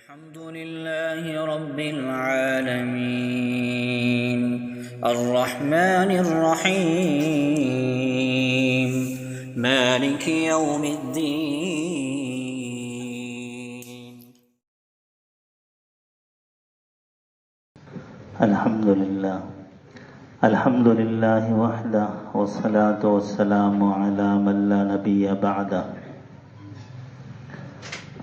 الحمد لله رب العالمين الرحمن الرحيم مالك يوم الدين. الحمد لله وحده والصلاة والسلام على من لا نبي بعده.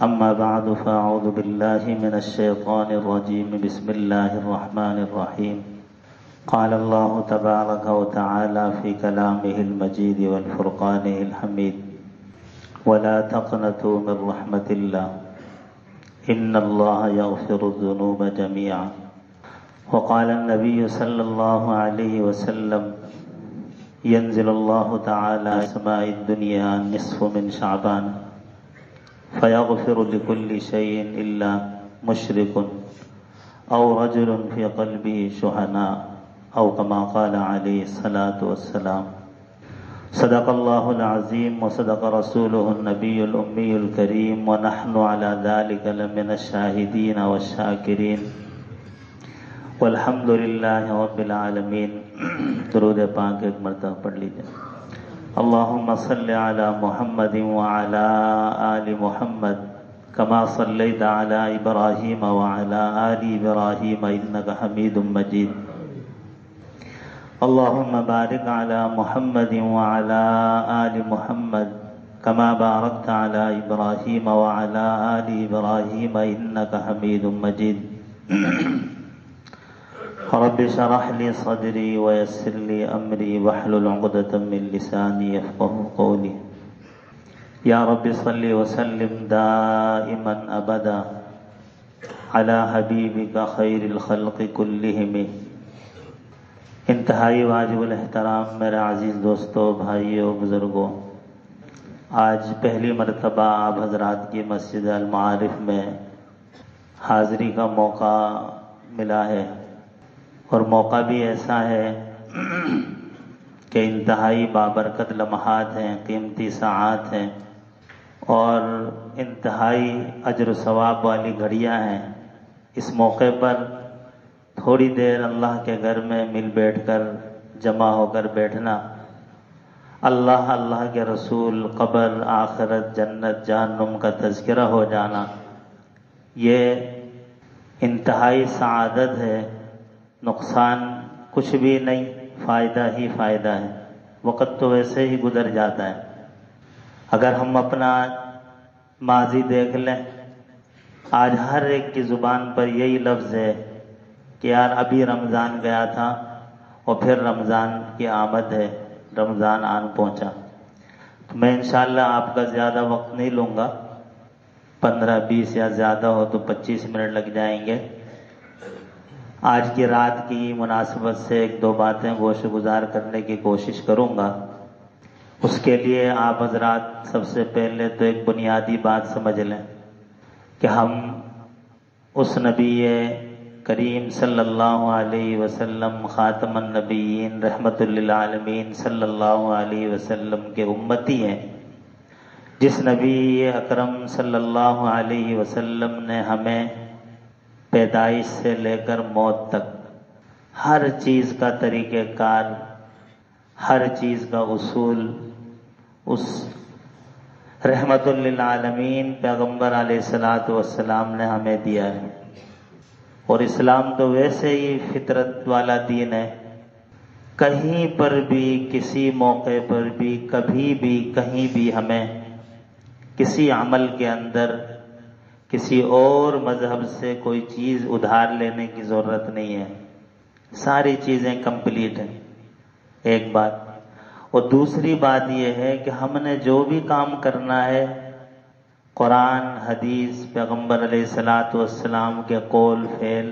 أما بعد فأعوذ بالله من الشيطان الرجيم. بسم الله الرحمن الرحيم. قال الله تبارك وتعالى في كلامه المجيد والفرقانه الحميد: ولا تقنطوا من رحمة الله إن الله يغفر الذنوب جميعا. وقال النبي صلى الله عليه وسلم: ينزل الله تعالى سماء الدنيا نصف من شعبان فيغفر لكل شيء إلا مشرك أو رجل في قلبه شحناء أو كما قال عليه الصلاة والسلام. صدق الله العظيم وصدق رسوله النبي الأمي الكريم ونحن على ذلك لمن الشاهدين والشاكرين والحمد للہ رب العالمین. درود پاک ایک مرتبہ پڑھ لیجیے. اللہم صل علی محمد وعلی آل محمد کما صلیت علی ابراہیم وعلی آل ابراہیم انک حمید مجید. اللہم بارک علی محمد وعلی آل محمد کما بارکت علی ابراہیم وعلی آل ابراہیم انک حمید مجید. رب اشرح لي صدري ويسر لي امري واحلل عقدة من لساني يفقهوا قولي. يا رب صل وسلم دائما ابدا على حبيبك خير الخلق كلهم. انتہائی واجب الاحترام میرے عزیز دوستوں، بھائیوں، بزرگوں، آج پہلی مرتبہ آپ حضرات کی مسجد المعارف میں حاضری کا موقع ملا ہے، اور موقع بھی ایسا ہے کہ انتہائی بابرکت لمحات ہیں، قیمتی ساعات ہیں، اور انتہائی اجر و ثواب والی گھڑیاں ہیں. اس موقع پر تھوڑی دیر اللہ کے گھر میں مل بیٹھ کر، جمع ہو کر بیٹھنا، اللہ کے رسول، قبر، آخرت، جنت، جہنم کا تذکرہ ہو جانا، یہ انتہائی سعادت ہے. نقصان کچھ بھی نہیں، فائدہ ہی فائدہ ہے. وقت تو ویسے ہی گزر جاتا ہے. اگر ہم اپنا ماضی دیکھ لیں، آج ہر ایک کی زبان پر یہی لفظ ہے کہ یار ابھی رمضان گیا تھا اور پھر رمضان کی آمد ہے، رمضان آن پہنچا. تو میں انشاءاللہ آپ کا زیادہ وقت نہیں لوں گا، 15-20 یا زیادہ ہو تو 25 منٹ لگ جائیں گے. آج کی رات کی مناسبت سے ایک دو باتیں گوشہ گزار کرنے کی کوشش کروں گا. اس کے لیے آپ حضرات سب سے پہلے تو ایک بنیادی بات سمجھ لیں کہ ہم اس نبی کریم صلی اللہ علیہ وسلم، خاتم النبیین، رحمت للعالمین صلی اللہ علیہ وسلم کے امتی ہیں، جس نبی اکرم صلی اللہ علیہ وسلم نے ہمیں پیدائش سے لے کر موت تک ہر چیز کا طریقہ کار، ہر چیز کا اصول اس رحمت للعالمین پیغمبر علیہ الصلوۃ والسلام نے ہمیں دیا ہے. اور اسلام تو ویسے ہی فطرت والا دین ہے. کہیں پر بھی، کسی موقع پر بھی، کبھی بھی، کہیں بھی ہمیں کسی عمل کے اندر کسی اور مذہب سے کوئی چیز ادھار لینے کی ضرورت نہیں ہے. ساری چیزیں کمپلیٹ ہیں. ایک بات. اور دوسری بات یہ ہے کہ ہم نے جو بھی کام کرنا ہے، قرآن، حدیث، پیغمبر علیہ الصلوۃ والسلام کے قول، فعل،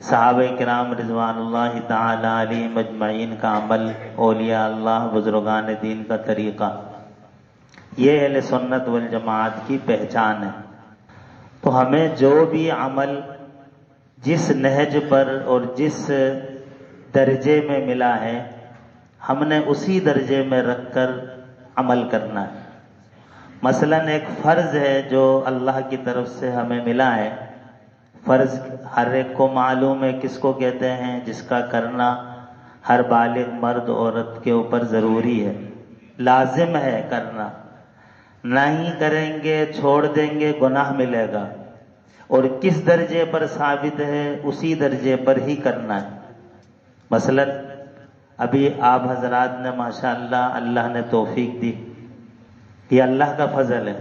صحابہ کرام رضوان اللہ تعالی علیہم اجمعین کا عمل، اولیاء اللہ، بزرگان دین کا طریقہ، یہ اہل سنت والجماعت کی پہچان ہے. تو ہمیں جو بھی عمل جس نہج پر اور جس درجے میں ملا ہے، ہم نے اسی درجے میں رکھ کر عمل کرنا ہے. مثلا ایک فرض ہے جو اللہ کی طرف سے ہمیں ملا ہے فرض ہر ایک کو معلوم ہے کس کو کہتے ہیں، جس کا کرنا ہر بالغ مرد عورت کے اوپر ضروری ہے، لازم ہے کرنا، نہیں کریں گے چھوڑ دیں گے گناہ ملے گا، اور کس درجے پر ثابت ہے اسی درجے پر ہی کرنا ہے۔ مثلا ابھی آپ حضرات نے ماشاءاللہ اللہ نے توفیق دی، یہ اللہ کا فضل ہے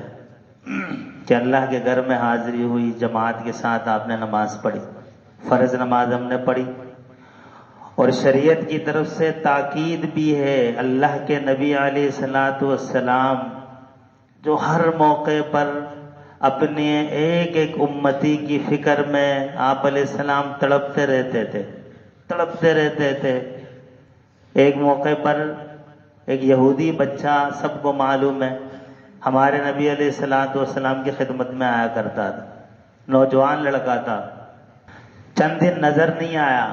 کہ اللہ کے گھر میں حاضری ہوئی، جماعت کے ساتھ آپ نے نماز پڑھی، فرض نماز ہم نے پڑھی، اور شریعت کی طرف سے تاکید بھی ہے۔ اللہ کے نبی علیہ الصلوۃ والسلام جو ہر موقع پر اپنے ایک ایک امتی کی فکر میں آپ علیہ السلام تڑپتے رہتے تھے۔ ایک موقع پر ایک یہودی بچہ، سب کو معلوم ہے، ہمارے نبی علیہ الصلوۃ والسلام کی خدمت میں آیا کرتا تھا، نوجوان لڑکا تھا، چند دن نظر نہیں آیا،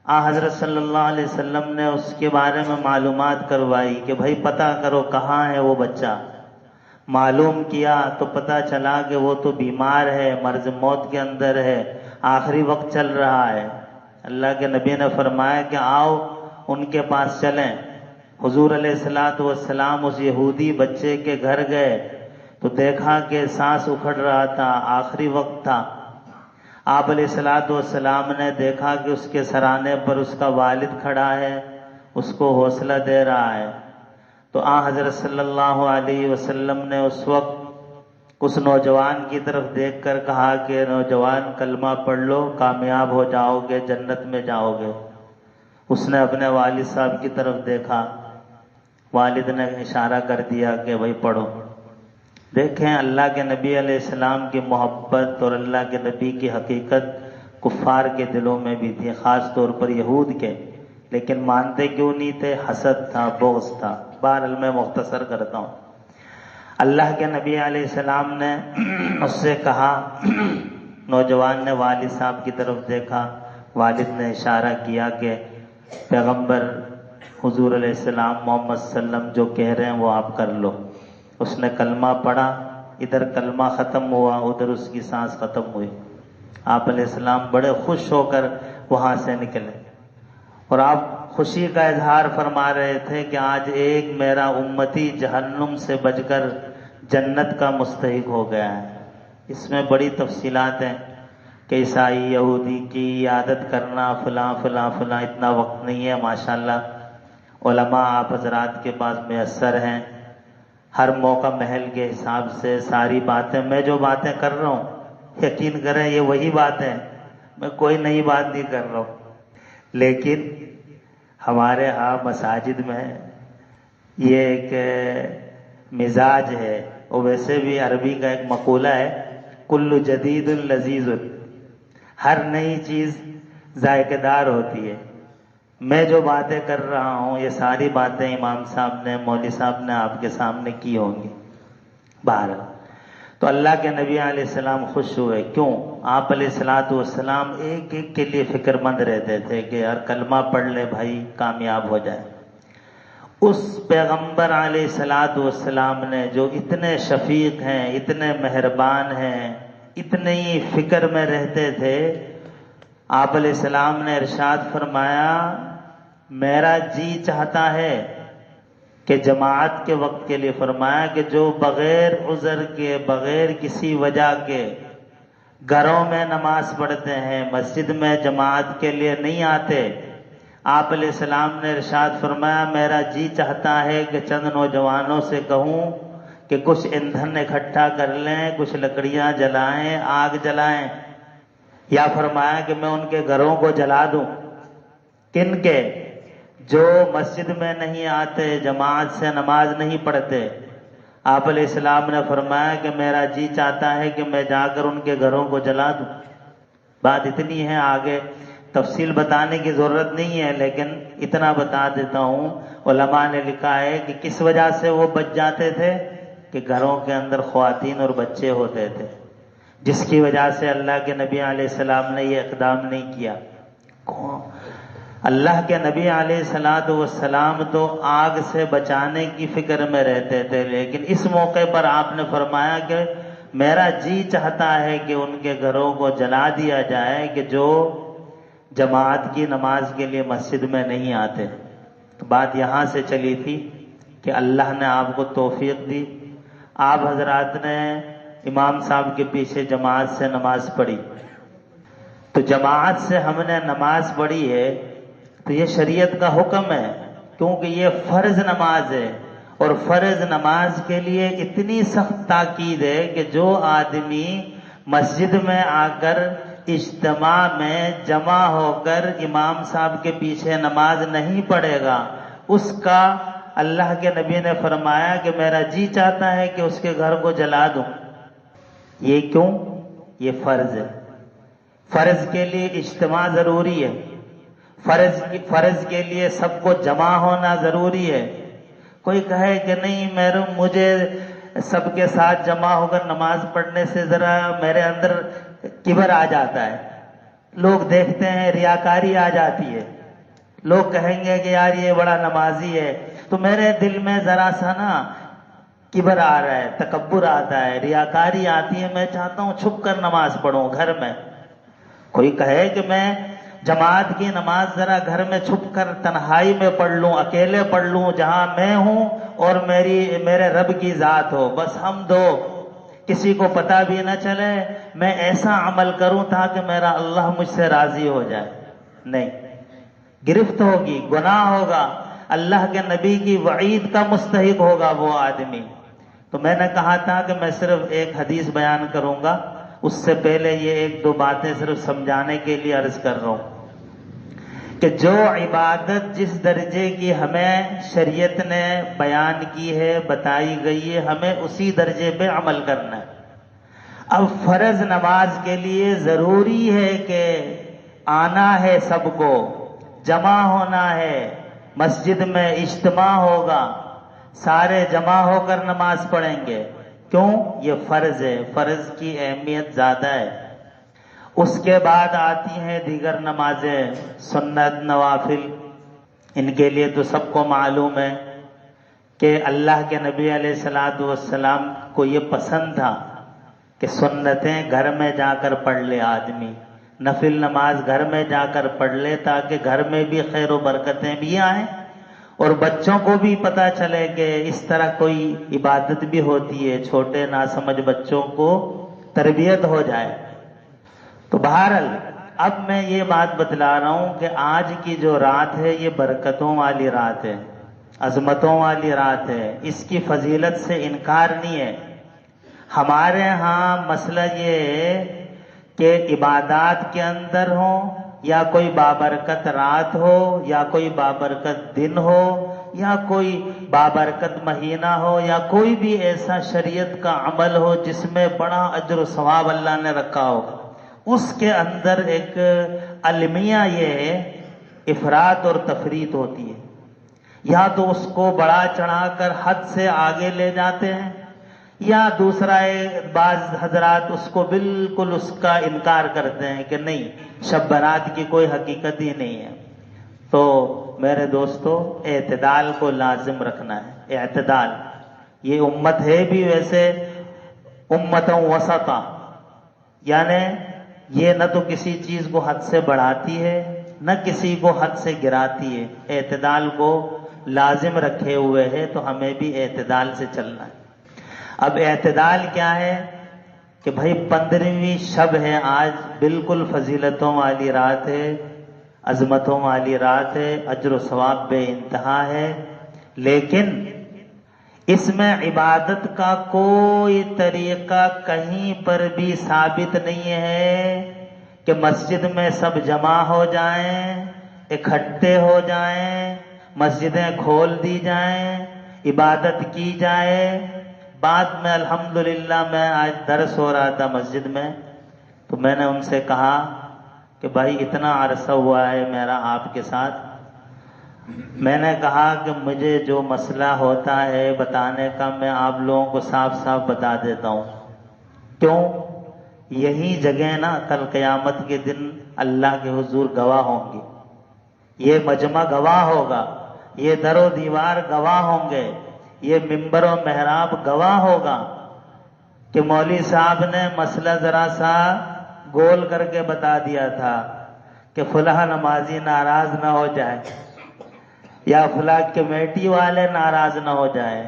حضرت صلی اللہ علیہ وسلم نے اس کے بارے میں معلومات کروائی کہ بھائی پتہ کرو کہاں ہے وہ بچہ۔ معلوم کیا تو پتہ چلا کہ وہ تو بیمار ہے، مرض موت کے اندر ہے، آخری وقت چل رہا ہے۔ اللہ کے نبی نے فرمایا کہ آؤ ان کے پاس چلیں۔ حضور علیہ الصلوۃ والسلام اس یہودی بچے کے گھر گئے تو دیکھا کہ سانس اکھڑ رہا تھا، آخری وقت تھا۔ آپ علیہ الصلوۃ والسلام نے دیکھا کہ اس کے سرانے پر اس کا والد کھڑا ہے، اس کو حوصلہ دے رہا ہے، تو حضرت صلی اللہ علیہ وسلم نے اس وقت اس نوجوان کی طرف دیکھ کر کہا کہ نوجوان کلمہ پڑھ لو، کامیاب ہو جاؤ گے، جنت میں جاؤ گے۔ اس نے اپنے والد صاحب کی طرف دیکھا، والد نے اشارہ کر دیا کہ بھائی پڑھو۔ دیکھیں اللہ کے نبی علیہ السلام کی محبت اور اللہ کے نبی کی حقیقت کفار کے دلوں میں بھی تھی، خاص طور پر یہود کے، لیکن مانتے کیوں نہیں تھے؟ حسد تھا، بغض تھا۔ بہرحال میں مختصر کرتا ہوں۔ اللہ کے نبی علیہ السلام نے اس سے کہا، نوجوان نے والد صاحب کی طرف دیکھا، والد نے اشارہ کیا کہ پیغمبر حضور علیہ السلام محمد صلی اللہ علیہ وسلم جو کہہ رہے ہیں وہ آپ کر لو۔ اس نے کلمہ پڑھا، ادھر کلمہ ختم ہوا، ادھر اس کی سانس ختم ہوئی۔ آپ علیہ السلام بڑے خوش ہو کر وہاں سے نکلے، اور آپ خوشی کا اظہار فرما رہے تھے کہ آج ایک میرا امتی جہنم سے بچ کر جنت کا مستحق ہو گیا ہے۔ اس میں بڑی تفصیلات ہیں کہ عیسائی یہودی کی عیادت کرنا، فلاں فلاں فلاں، اتنا وقت نہیں ہے۔ ماشاءاللہ علماء آپ حضرات کے پاس میسر ہیں، ہر موقع محل کے حساب سے ساری باتیں، میں جو باتیں کر رہا ہوں یقین کریں یہ وہی بات ہے، میں کوئی نئی بات نہیں کر رہا ہوں، لیکن ہمارے ہاں مساجد میں یہ ایک مزاج ہے، اور ویسے بھی عربی کا ایک مقولہ ہے، کل جدید لذیذ، ہر نئی چیز ذائقہ دار ہوتی ہے۔ میں جو باتیں کر رہا ہوں یہ ساری باتیں امام صاحب نے، مولوی صاحب نے آپ کے سامنے کی ہوں گی۔ بہرحال تو اللہ کے نبی علیہ السلام خوش ہوئے، کیوں؟ آپ علیہ الصلوۃ والسلام ایک ایک کے لیے فکر مند رہتے تھے کہ ہر کلمہ پڑھ لے بھائی، کامیاب ہو جائے۔ اس پیغمبر علیہ الصلوۃ والسلام نے جو اتنے شفیق ہیں، اتنے مہربان ہیں، اتنے ہی فکر میں رہتے تھے، آپ علیہ السلام نے ارشاد فرمایا، میرا جی چاہتا ہے کہ جماعت کے وقت کے لیے فرمایا کہ جو بغیر عذر کے، بغیر کسی وجہ کے گھروں میں نماز پڑھتے ہیں، مسجد میں جماعت کے لیے نہیں آتے، آپ علیہ السلام نے ارشاد فرمایا میرا جی چاہتا ہے کہ چند نوجوانوں سے کہوں کہ کچھ ایندھن اکٹھا کر لیں، کچھ لکڑیاں جلائیں، آگ جلائیں، یا فرمایا کہ میں ان کے گھروں کو جلا دوں۔ کن کے؟ جو مسجد میں نہیں آتے، جماعت سے نماز نہیں پڑھتے۔ آپ علیہ السلام نے فرمایا کہ میرا جی چاہتا ہے کہ میں جا کر ان کے گھروں کو جلا دوں۔ بات اتنی ہے، آگے تفصیل بتانے کی ضرورت نہیں ہے، لیکن اتنا بتا دیتا ہوں، علماء نے لکھا ہے کہ کس وجہ سے وہ بچ جاتے تھے کہ گھروں کے اندر خواتین اور بچے ہوتے تھے، جس کی وجہ سے اللہ کے نبی علیہ السلام نے یہ اقدام نہیں کیا۔ اللہ کے نبی علیہ الصلوۃ والسلام تو آگ سے بچانے کی فکر میں رہتے تھے، لیکن اس موقع پر آپ نے فرمایا کہ میرا جی چاہتا ہے کہ ان کے گھروں کو جلا دیا جائے کہ جو جماعت کی نماز کے لیے مسجد میں نہیں آتے۔ تو بات یہاں سے چلی تھی کہ اللہ نے آپ کو توفیق دی، آپ حضرات نے امام صاحب کے پیچھے جماعت سے نماز پڑھی، تو جماعت سے ہم نے نماز پڑھی ہے تو یہ شریعت کا حکم ہے، کیونکہ یہ فرض نماز ہے، اور فرض نماز کے لیے اتنی سخت تاکید ہے کہ جو آدمی مسجد میں آ کر اجتماع میں جمع ہو کر امام صاحب کے پیچھے نماز نہیں پڑھے گا، اس کا اللہ کے نبی نے فرمایا کہ میرا جی چاہتا ہے کہ اس کے گھر کو جلا دوں۔ یہ کیوں؟ یہ فرض ہے، فرض کے لیے اجتماع ضروری ہے، فرض کے لیے سب کو جمع ہونا ضروری ہے۔ کوئی کہے کہ نہیں مجھے سب کے ساتھ جمع ہو کر نماز پڑھنے سے ذرا میرے اندر کبر آ جاتا ہے، لوگ دیکھتے ہیں ریاکاری آ جاتی ہے، لوگ کہیں گے کہ یار یہ بڑا نمازی ہے، تو میرے دل میں ذرا سا نا کبر آ رہا ہے، تکبر آتا ہے، ریاکاری آتی ہے، میں چاہتا ہوں چھپ کر نماز پڑھوں گھر میں۔ کوئی کہے کہ میں جماعت کی نماز ذرا گھر میں چھپ کر تنہائی میں پڑھ لوں، اکیلے پڑھ لوں، جہاں میں ہوں اور میرے رب کی ذات ہو، بس ہم دو، کسی کو پتہ بھی نہ چلے، میں ایسا عمل کروں تاکہ میرا اللہ مجھ سے راضی ہو جائے۔ نہیں، گرفت ہوگی، گناہ ہوگا، اللہ کے نبی کی وعید کا مستحق ہوگا وہ آدمی۔ تو میں نے کہا تھا کہ میں صرف ایک حدیث بیان کروں گا، اس سے پہلے یہ ایک دو باتیں صرف سمجھانے کے لیے عرض کر رہا ہوں کہ جو عبادت جس درجے کی ہمیں شریعت نے بیان کی ہے، بتائی گئی ہے، ہمیں اسی درجے پہ عمل کرنا ہے۔ اب فرض نماز کے لیے ضروری ہے کہ آنا ہے، سب کو جمع ہونا ہے، مسجد میں اجتماع ہوگا، سارے جمع ہو کر نماز پڑھیں گے۔ کیوں؟ یہ فرض ہے، فرض کی اہمیت زیادہ ہے۔ اس کے بعد آتی ہیں دیگر نمازیں، سنت، نوافل۔ ان کے لیے تو سب کو معلوم ہے کہ اللہ کے نبی علیہ الصلوۃ والسلام کو یہ پسند تھا کہ سنتیں گھر میں جا کر پڑھ لے آدمی، نفل نماز گھر میں جا کر پڑھ لے تاکہ گھر میں بھی خیر و برکتیں بھی آئیں، اور بچوں کو بھی پتہ چلے کہ اس طرح کوئی عبادت بھی ہوتی ہے، چھوٹے ناسمجھ بچوں کو تربیت ہو جائے۔ تو بہرحال اب میں یہ بات بتلا رہا ہوں کہ آج کی جو رات ہے یہ برکتوں والی رات ہے، عظمتوں والی رات ہے، اس کی فضیلت سے انکار نہیں ہے۔ ہمارے ہاں مسئلہ یہ ہے کہ عبادات کے اندر ہوں یا کوئی بابرکت رات ہو یا کوئی بابرکت دن ہو یا کوئی بابرکت مہینہ ہو یا کوئی بھی ایسا شریعت کا عمل ہو جس میں بڑا اجر و ثواب اللہ نے رکھا ہو، اس کے اندر ایک المیہ یہ ہے، افراط اور تفریط ہوتی ہے۔ یا تو اس کو بڑا چڑھا کر حد سے آگے لے جاتے ہیں، یا دوسرا بعض حضرات اس کو بالکل اس کا انکار کرتے ہیں کہ نہیں، شب برات کی کوئی حقیقت ہی نہیں ہے۔ تو میرے دوستو، اعتدال کو لازم رکھنا ہے، اعتدال۔ یہ امت ہے بھی ویسے امتوں وسطا، یعنی یہ نہ تو کسی چیز کو حد سے بڑھاتی ہے نہ کسی کو حد سے گراتی ہے، اعتدال کو لازم رکھے ہوئے ہے، تو ہمیں بھی اعتدال سے چلنا ہے۔ اب اعتدال کیا ہے کہ بھائی 15ویں شب ہے آج، بالکل فضیلتوں والی رات ہے، عظمتوں والی رات ہے، اجر و ثواب بے انتہا ہے، لیکن اس میں عبادت کا کوئی طریقہ کہیں پر بھی ثابت نہیں ہے کہ مسجد میں سب جمع ہو جائیں، اکٹھے ہو جائیں، مسجدیں کھول دی جائیں، عبادت کی جائے۔ بعد میں الحمدللہ میں آج درس ہو رہا تھا مسجد میں، تو میں نے ان سے کہا کہ بھائی اتنا عرصہ ہوا ہے میرا آپ کے ساتھ، میں نے کہا کہ مجھے جو مسئلہ ہوتا ہے بتانے کا میں آپ لوگوں کو صاف صاف بتا دیتا ہوں۔ کیوں؟ یہی جگہ نا کل قیامت کے دن اللہ کے حضور گواہ ہوں گی، یہ مجمع گواہ ہوگا، یہ در و دیوار گواہ ہوں گے، یہ ممبر و محراب گواہ ہوگا کہ مولوی صاحب نے مسئلہ ذرا سا گول کر کے بتا دیا تھا کہ فلاں نمازی ناراض نہ ہو جائے یا فلاں کمیٹی والے ناراض نہ ہو جائے.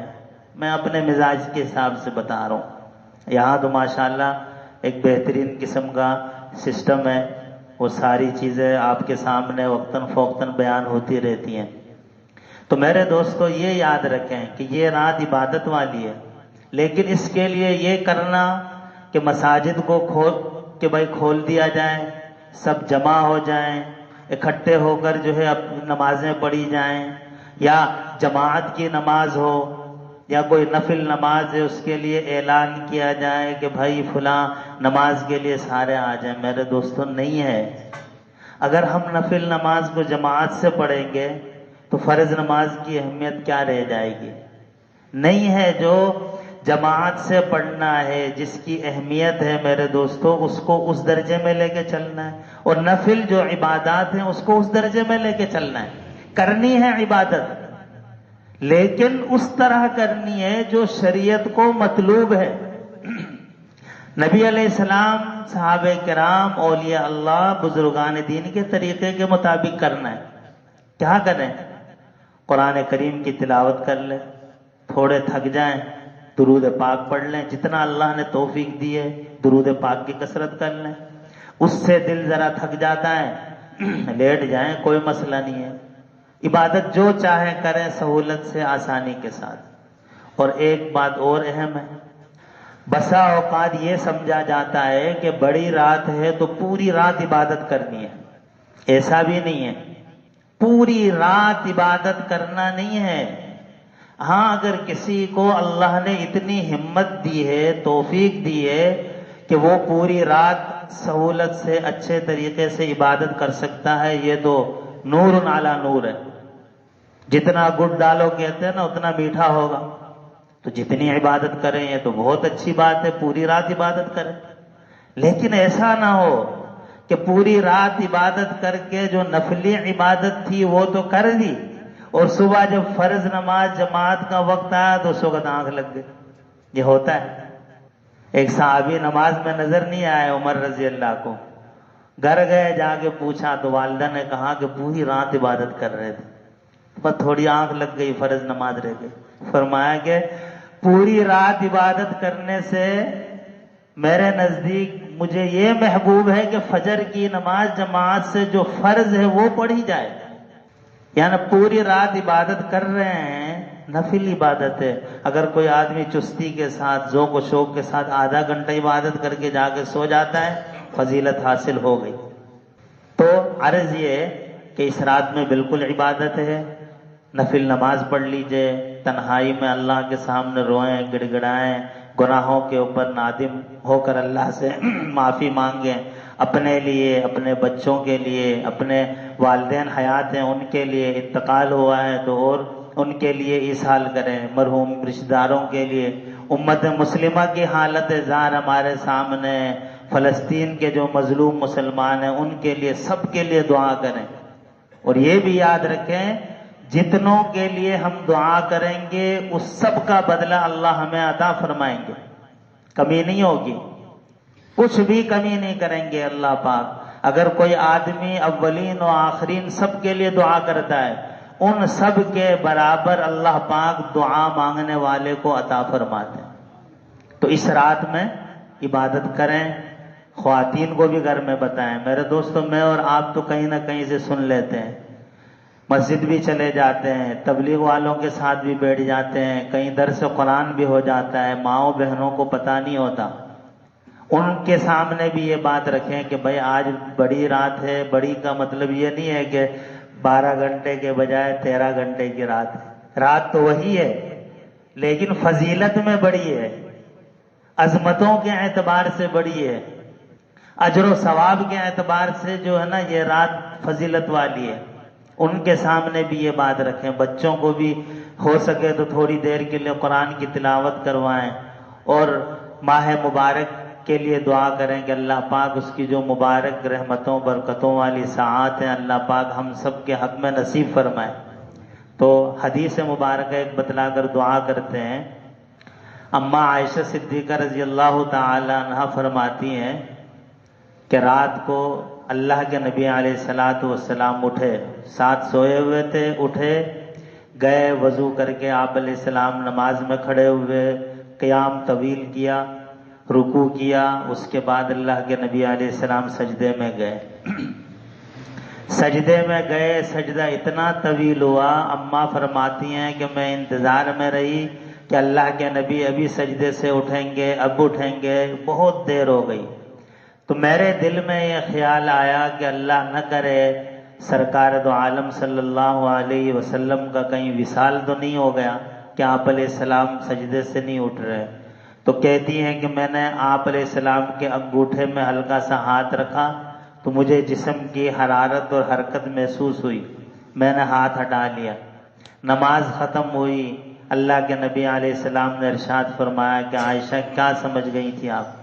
میں اپنے مزاج کے حساب سے بتا رہا ہوں. یہاں تو ماشاءاللہ ایک بہترین قسم کا سسٹم ہے، وہ ساری چیزیں آپ کے سامنے وقتاً فوقتاً بیان ہوتی رہتی ہیں. تو میرے دوستو یہ یاد رکھیں کہ یہ رات عبادت والی ہے، لیکن اس کے لیے یہ کرنا کہ مساجد کو کھول دیا جائے، سب جمع ہو جائیں، اکٹھے ہو کر جو ہے نمازیں پڑھی جائیں، یا جماعت کی نماز ہو یا کوئی نفل نماز ہے اس کے لیے اعلان کیا جائے کہ بھائی فلاں نماز کے لیے سارے آ جائیں. میرے دوستوں نہیں ہے. اگر ہم نفل نماز کو جماعت سے پڑھیں گے تو فرض نماز کی اہمیت کیا رہ جائے گی؟ نہیں ہے. جو جماعت سے پڑھنا ہے، جس کی اہمیت ہے میرے دوستو، اس کو اس درجے میں لے کے چلنا ہے، اور نفل جو عبادات ہیں اس کو اس درجے میں لے کے چلنا ہے. کرنی ہے عبادت، لیکن اس طرح کرنی ہے جو شریعت کو مطلوب ہے. نبی علیہ السلام، صحابہ کرام، اولیاء اللہ، بزرگان دین کے طریقے کے مطابق کرنا ہے. کیا کریں؟ قرآن کریم کی تلاوت کر لیں، تھوڑے تھک جائیں درود پاک پڑھ لیں، جتنا اللہ نے توفیق دی ہے درود پاک کی کثرت کر لیں. اس سے دل ذرا تھک جاتا ہے لیٹ جائیں، کوئی مسئلہ نہیں ہے. عبادت جو چاہیں کریں سہولت سے، آسانی کے ساتھ. اور ایک بات اور اہم ہے، بسا اوقات یہ سمجھا جاتا ہے کہ بڑی رات ہے تو پوری رات عبادت کرنی ہے. ایسا بھی نہیں ہے. پوری رات عبادت کرنا نہیں ہے. ہاں، اگر کسی کو اللہ نے اتنی ہمت دی ہے، توفیق دی ہے کہ وہ پوری رات سہولت سے اچھے طریقے سے عبادت کر سکتا ہے، یہ تو نور علی نور ہے. جتنا گڑ ڈالو کہتے ہیں نا اتنا میٹھا ہوگا. تو جتنی عبادت کریں یہ تو بہت اچھی بات ہے، پوری رات عبادت کریں. لیکن ایسا نہ ہو کہ پوری رات عبادت کر کے جو نفلی عبادت تھی وہ تو کر دی، اور صبح جب فرض نماز جماعت کا وقت آیا تو اس وقت آنکھ لگ گئی. یہ ہوتا ہے. ایک صحابی نماز میں نظر نہیں آئے عمر رضی اللہ کو. گھر گئے، جا کے پوچھا تو والدہ نے کہا کہ پوری رات عبادت کر رہے تھے، بس تھوڑی آنکھ لگ گئی، فرض نماز رہ گئی. فرمایا کہ پوری رات عبادت کرنے سے میرے نزدیک مجھے یہ محبوب ہے کہ فجر کی نماز جماعت سے جو فرض ہے وہ پڑھی جائے. یعنی پوری رات عبادت کر رہے ہیں، نفل عبادت ہے. اگر کوئی آدمی چستی کے ساتھ، ذوق و شوق کے ساتھ آدھا گھنٹہ عبادت کر کے جا کے سو جاتا ہے، فضیلت حاصل ہو گئی. تو عرض یہ کہ اس رات میں بالکل عبادت ہے. نفل نماز پڑھ لیجئے، تنہائی میں اللہ کے سامنے روئیں، گڑ گڑائیں، گناہوں کے اوپر نادم ہو کر اللہ سے معافی مانگیں. اپنے لیے، اپنے بچوں کے لیے، اپنے والدین حیات ہیں ان کے لیے، انتقال ہوا ہے تو اور ان کے لیے ایصال کریں، مرحوم رشتہ داروں کے لیے. امت مسلمہ کی حالت زار ہمارے سامنے، فلسطین کے جو مظلوم مسلمان ہیں ان کے لیے، سب کے لیے دعا کریں. اور یہ بھی یاد رکھیں جتنوں کے لیے ہم دعا کریں گے اس سب کا بدلہ اللہ ہمیں عطا فرمائیں گے. کمی نہیں ہوگی، کچھ بھی کمی نہیں کریں گے اللہ پاک. اگر کوئی آدمی اولین و آخرین سب کے لیے دعا کرتا ہے، ان سب کے برابر اللہ پاک دعا مانگنے والے کو عطا فرماتے ہیں. تو اس رات میں عبادت کریں. خواتین کو بھی گھر میں بتائیں. میرے دوستو، میں اور آپ تو کہیں نہ کہیں سے سن لیتے ہیں، مسجد بھی چلے جاتے ہیں، تبلیغ والوں کے ساتھ بھی بیٹھ جاتے ہیں، کہیں درس قرآن بھی ہو جاتا ہے، ماؤں بہنوں کو پتہ نہیں ہوتا. ان کے سامنے بھی یہ بات رکھیں کہ بھائی آج بڑی رات ہے. بڑی کا مطلب یہ نہیں ہے کہ 12 گھنٹے کے بجائے 13 گھنٹے کی رات ہے. رات تو وہی ہے لیکن فضیلت میں بڑی ہے، عظمتوں کے اعتبار سے بڑی ہے، اجر و ثواب کے اعتبار سے جو ہے نا یہ رات فضیلت والی ہے. ان کے سامنے بھی یہ بات رکھیں. بچوں کو بھی ہو سکے تو تھوڑی دیر کے لیے قرآن کی تلاوت کروائیں، اور ماہ مبارک کے لیے دعا کریں کہ اللہ پاک اس کی جو مبارک رحمتوں برکتوں والی ساعات ہیں اللہ پاک ہم سب کے حق میں نصیب فرمائے. تو حدیث مبارکہ ایک بتلا کر دعا کرتے ہیں. اما عائشہ صدیقہ رضی اللہ تعالی عنہا فرماتی ہیں کہ رات کو اللہ کے نبی علیہ الصلوۃ والسلام اٹھے، ساتھ سوئے ہوئے تھے، اٹھے، گئے وضو کر کے آپ علیہ السلام نماز میں کھڑے ہوئے، قیام طویل کیا، رکوع کیا، اس کے بعد اللہ کے نبی علیہ السلام سجدے میں گئے۔ سجدے میں گئے، سجدہ اتنا طویل ہوا، اماں فرماتی ہیں کہ میں انتظار میں رہی کہ اللہ کے نبی ابھی سجدے سے اٹھیں گے، اب اٹھیں گے، بہت دیر ہو گئی۔ تو میرے دل میں یہ خیال آیا کہ اللہ نہ کرے سرکار دو عالم صلی اللہ علیہ وسلم کا کہیں وصال تو نہیں ہو گیا کہ آپ علیہ السلام سجدے سے نہیں اٹھ رہے۔ تو کہتی ہیں کہ میں نے آپ علیہ السلام کے انگوٹھے میں ہلکا سا ہاتھ رکھا تو مجھے جسم کی حرارت اور حرکت محسوس ہوئی، میں نے ہاتھ ہٹا لیا۔ نماز ختم ہوئی، اللہ کے نبی علیہ السلام نے ارشاد فرمایا کہ عائشہ کیا سمجھ گئی تھی آپ؟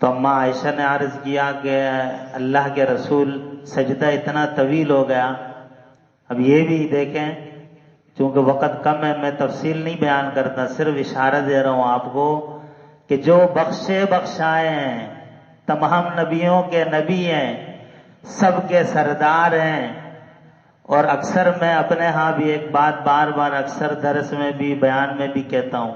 تو اماں عائشہ نے عرض کیا کہ اللہ کے رسول سجدہ اتنا طویل ہو گیا۔ اب یہ بھی دیکھیں، چونکہ وقت کم ہے میں تفصیل نہیں بیان کرتا، صرف اشارہ دے رہا ہوں آپ کو کہ جو بخشے بخشائے ہیں، تمام نبیوں کے نبی ہیں، سب کے سردار ہیں۔ اور اکثر میں اپنے ہاں بھی ایک بات بار بار اکثر درس میں بھی بیان میں بھی کہتا ہوں،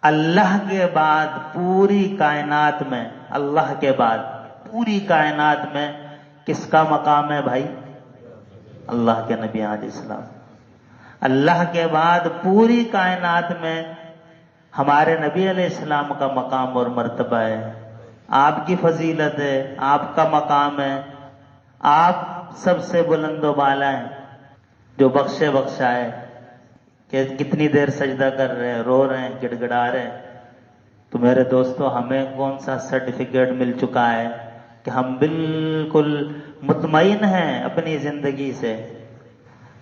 اللہ کے بعد پوری کائنات میں، اللہ کے بعد پوری کائنات میں کس کا مقام ہے بھائی؟ اللہ کے نبی علیہ السلام۔ اللہ کے بعد پوری کائنات میں ہمارے نبی علیہ السلام کا مقام اور مرتبہ ہے، آپ کی فضیلت ہے، آپ کا مقام ہے، آپ سب سے بلند و بالا ہیں، جو بخشے بخشائے۔ کہ کتنی دیر سجدہ کر رہے ہیں، رو رہے ہیں، گڑ گڑا رہے ہیں۔ تو میرے دوستو، ہمیں کون سا سرٹیفکیٹ مل چکا ہے کہ ہم بالکل مطمئن ہیں اپنی زندگی سے؟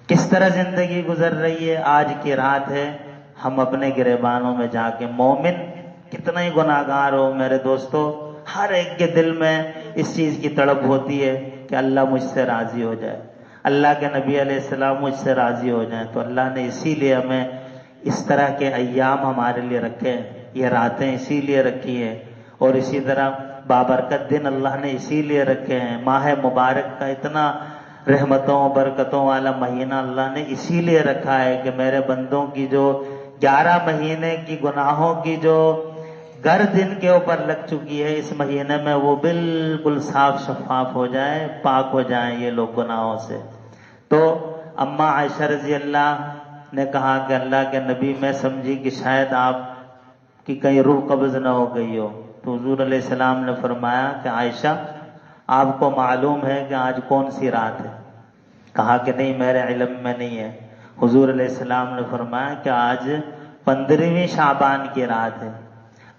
کس طرح زندگی گزر رہی ہے؟ آج کی رات ہے، ہم اپنے گریبانوں میں جا کے، مومن کتنا ہی گناہگار ہو میرے دوستو، ہر ایک کے دل میں اس چیز کی تڑپ ہوتی ہے کہ اللہ مجھ سے راضی ہو جائے، اللہ کے نبی علیہ السلام مجھ سے راضی ہو جائیں۔ تو اللہ نے اسی لیے ہمیں اس طرح کے ایام ہمارے لیے رکھے ہیں، یہ راتیں اسی لیے رکھی ہیں، اور اسی طرح بابرکت دن اللہ نے اسی لیے رکھے ہیں۔ ماہ مبارک کا اتنا رحمتوں برکتوں والا مہینہ اللہ نے اسی لیے رکھا ہے کہ میرے بندوں کی جو 11 مہینے کی گناہوں کی جو گرد ان کے اوپر لگ چکی ہے، اس مہینے میں وہ بالکل صاف شفاف ہو جائیں، پاک ہو جائیں یہ لوگ گناہوں سے۔ تو اماں عائشہ رضی اللہ نے کہا کہ اللہ کے نبی، میں سمجھی کہ شاید آپ کی کہیں روح قبض نہ ہو گئی ہو۔ تو حضور علیہ السلام نے فرمایا کہ عائشہ، آپ کو معلوم ہے کہ آج کون سی رات ہے؟ کہا کہ نہیں، میرے علم میں نہیں ہے۔ حضور علیہ السلام نے فرمایا کہ آج 15ویں شعبان کی رات ہے۔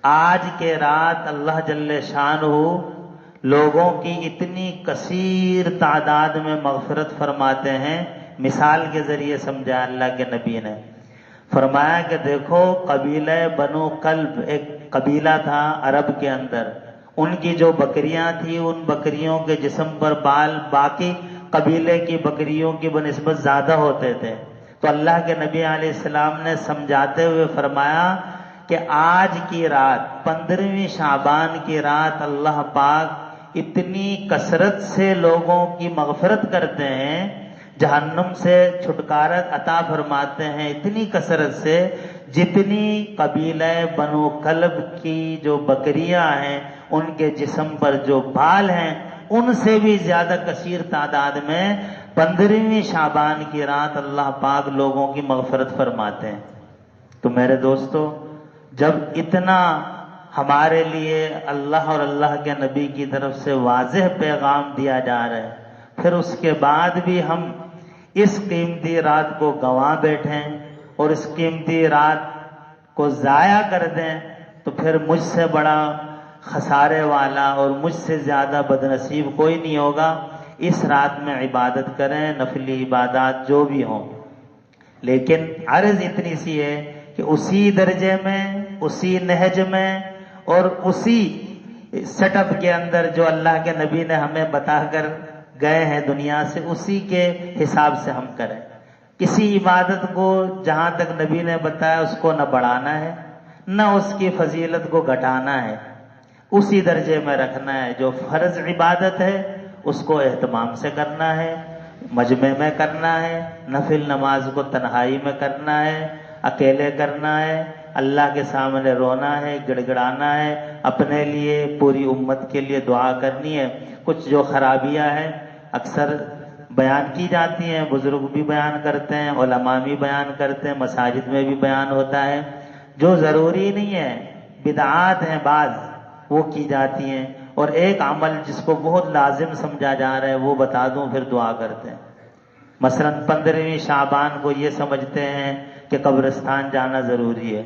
آج کے رات اللہ جل شانہ لوگوں کی اتنی کثیر تعداد میں مغفرت فرماتے ہیں، مثال کے ذریعے سمجھا اللہ کے نبی نے۔ فرمایا کہ دیکھو، قبیلہ بنو کلب ایک قبیلہ تھا عرب کے اندر، ان کی جو بکریاں تھیں، ان بکریوں کے جسم پر بال باقی قبیلے کی بکریوں کی بنسبت زیادہ ہوتے تھے۔ تو اللہ کے نبی علیہ السلام نے سمجھاتے ہوئے فرمایا کہ آج کی رات 15ویں شعبان کی رات اللہ پاک اتنی کثرت سے لوگوں کی مغفرت کرتے ہیں، جہنم سے چھٹکارا عطا فرماتے ہیں اتنی کثرت سے، جتنی قبیلہ بنو کلب کی جو بکریاں ہیں ان کے جسم پر جو بال ہیں ان سے بھی زیادہ کثیر تعداد میں 15ویں شعبان کی رات اللہ پاک لوگوں کی مغفرت فرماتے ہیں۔ تو میرے دوستو، جب اتنا ہمارے لیے اللہ اور اللہ کے نبی کی طرف سے واضح پیغام دیا جا رہا ہے، پھر اس کے بعد بھی ہم اس قیمتی رات کو گنوا بیٹھیں اور اس قیمتی رات کو ضائع کر دیں، تو پھر مجھ سے بڑا خسارے والا اور مجھ سے زیادہ بدنصیب کوئی نہیں ہوگا۔ اس رات میں عبادت کریں، نفلی عبادات جو بھی ہوں، لیکن عرض اتنی سی ہے کہ اسی درجے میں، اسی نہج میں اور اسی سیٹ اپ کے اندر جو اللہ کے نبی نے ہمیں بتا کر گئے ہیں دنیا سے، اسی کے حساب سے ہم کریں۔ کسی عبادت کو جہاں تک نبی نے بتایا اس کو نہ بڑھانا ہے، نہ اس کی فضیلت کو گھٹانا ہے، اسی درجے میں رکھنا ہے۔ جو فرض عبادت ہے اس کو اہتمام سے کرنا ہے، مجمع میں کرنا ہے، نفل نماز کو تنہائی میں کرنا ہے، اکیلے کرنا ہے، اللہ کے سامنے رونا ہے، گڑ گڑانا ہے، اپنے لیے پوری امت کے لیے دعا کرنی ہے۔ کچھ جو خرابیاں ہیں اکثر بیان کی جاتی ہیں، بزرگ بھی بیان کرتے ہیں، علماء بھی بیان کرتے ہیں، مساجد میں بھی بیان ہوتا ہے، جو ضروری نہیں ہے، بدعات ہیں بعض وہ کی جاتی ہیں۔ اور ایک عمل جس کو بہت لازم سمجھا جا رہا ہے وہ بتا دوں پھر دعا کرتے ہیں۔ مثلا 15ویں شعبان کو یہ سمجھتے ہیں کہ قبرستان جانا ضروری ہے۔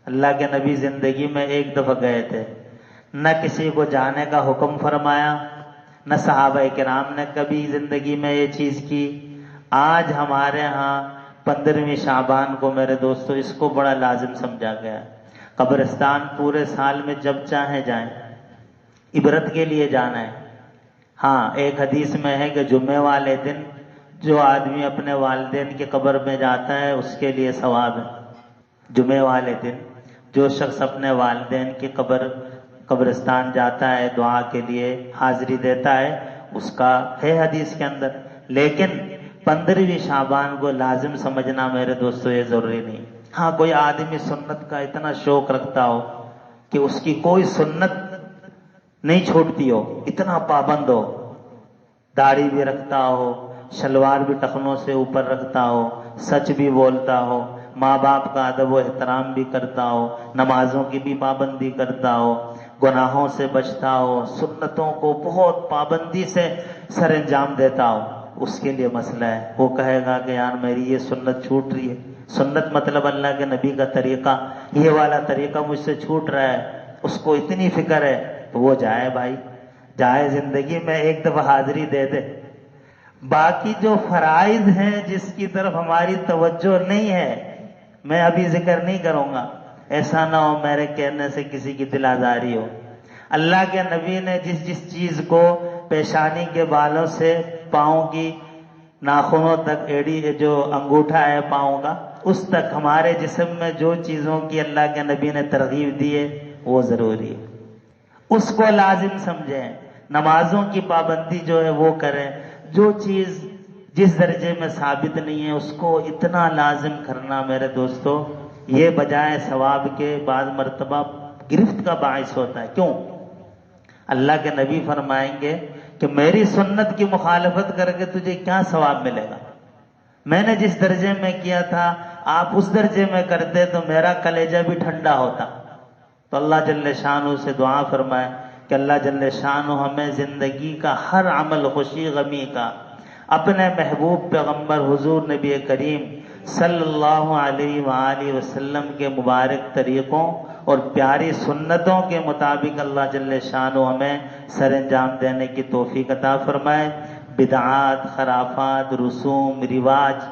اللہ کے نبی زندگی میں ایک دفعہ گئے تھے، نہ کسی کو جانے کا حکم فرمایا، نہ صحابہ کرام نے کبھی زندگی میں یہ چیز کی۔ آج ہمارے ہاں 15ویں شعبان کو میرے دوستو اس کو بڑا لازم سمجھا گیا ہے۔ قبرستان پورے سال میں جب چاہیں جائیں، عبرت کے لیے جانا ہے۔ ہاں ایک حدیث میں ہے کہ جمعے والے دن جو آدمی اپنے والدین کی قبر میں جاتا ہے اس کے لیے ثواب ہے۔ جمعے والے دن جو شخص اپنے والدین کی قبرستان جاتا ہے، دعا کے لیے حاضری دیتا ہے، اس کا ہے حدیث کے اندر۔ لیکن 15ویں شعبان کو لازم سمجھنا میرے دوستو یہ ضروری نہیں۔ ہاں کوئی آدمی سنت کا اتنا شوق رکھتا ہو کہ اس کی کوئی سنت نہیں چھوٹتی ہو، اتنا پابند ہو، داڑھی بھی رکھتا ہو، شلوار بھی ٹخنوں سے اوپر رکھتا ہو، سچ بھی بولتا ہو، ماں باپ کا ادب و احترام بھی کرتا ہو، نمازوں کی بھی پابندی کرتا ہو، گناہوں سے بچتا ہو، سنتوں کو بہت پابندی سے سر انجام دیتا ہو، اس کے لیے مسئلہ ہے۔ وہ کہے گا کہ یار میری یہ سنت چھوٹ رہی ہے، سنت مطلب اللہ کے نبی کا طریقہ، یہ والا طریقہ مجھ سے چھوٹ رہا ہے، اس کو اتنی فکر ہے، تو وہ جائے بھائی، جائے زندگی میں ایک دفعہ حاضری دے دے۔ باقی جو فرائض ہیں جس کی طرف ہماری توجہ نہیں ہے میں ابھی ذکر نہیں کروں گا، ایسا نہ ہو میرے کہنے سے کسی کی دل آزاری ہو۔ اللہ کے نبی نے جس چیز کو پیشانی کے بالوں سے پاؤں کی ناخنوں تک، ایڑی جو انگوٹھا ہے پاؤں کا اس تک، ہمارے جسم میں جو چیزوں کی اللہ کے نبی نے ترغیب دی ہے وہ ضروری ہے، اس کو لازم سمجھیں۔ نمازوں کی پابندی جو ہے وہ کریں، جو چیز جس درجے میں ثابت نہیں ہے اس کو اتنا لازم کرنا میرے دوستو، یہ بجائے ثواب کے بعض مرتبہ گرفت کا باعث ہوتا ہے۔ کیوں؟ اللہ کے نبی فرمائیں گے کہ میری سنت کی مخالفت کر کے تجھے کیا ثواب ملے گا؟ میں نے جس درجے میں کیا تھا آپ اس درجے میں کرتے تو میرا کلیجہ بھی ٹھنڈا ہوتا۔ تو اللہ جل شانہ سے دعا فرمائے کہ اللہ جل شانہ ہمیں زندگی کا ہر عمل، خوشی غمی کا، اپنے محبوب پیغمبر حضور نبی کریم صلی اللہ علیہ وآلہ وسلم کے مبارک طریقوں اور پیاری سنتوں کے مطابق اللہ جل شانہ ہمیں سر انجام دینے کی توفیق عطا فرمائے۔ بدعات، خرافات، رسوم، رواج